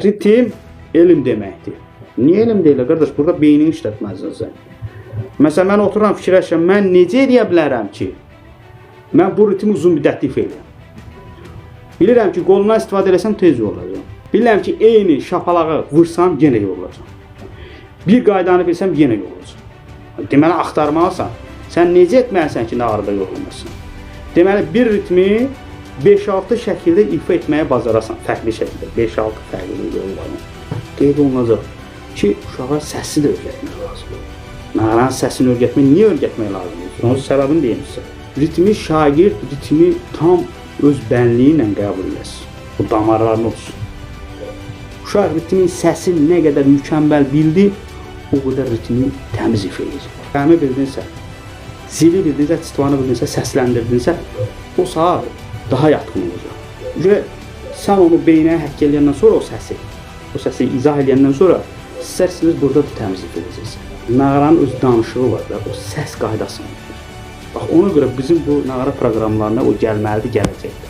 Ritim elm deməkdir. Niyə elm deyil qardaş? Burada beynini işlətməlisən sən. Məsələn, mən otururam fikirləşirəm, mən necə edə bilərəm ki, mən bu ritmi uzun müddətli ifa edəm. Bilirəm ki, qolundan istifadə etsəm tez yorulacam. Bilirəm ki, eyni şapalağı vursam yenə yorulacam. Bir qaydanı bilsəm yenə yorulacam. Deməli, axtarmalısan. Sən necə etməlisən ki, nağarda yorulmasın? Deməli, bir ritmi 5-6 şəkildə ifa etməyə bacarasan. Fərqli şəkildə. 5-6 fərqli yollarla. Qeyd olunacaq ki, uşağa səsi də öyrətmək lazımdır. Nağaranın səsini öyrətmək, niyə öyrətmək lazımdır? Onun səbəbini deyim sizə. Ritmi şagird, ritmi tam öz bənliyi ilə qəbul eləsin. Bu damarların olsun. Uşaq ritmin səsini nə qədər mükəmməl bildi, o qədər ritmi təmiz ifa edir. Qəmi bildinsə, zili bildinsə, çıtvanı bildinsə, səsləndirdinsə, o saat daha yatqın olacaq. Və sən onu beynə həkk eləyəndən sonra o səsi izah eləyəndən sonra istərsiniz burada da təmiz ifa edəcəksiniz. Nağaranın öz danışığı var da, o səs qaydasını. Bax, ona görə bizim bu nağara proqramlarına o gəlməlidir, gələcəkdir.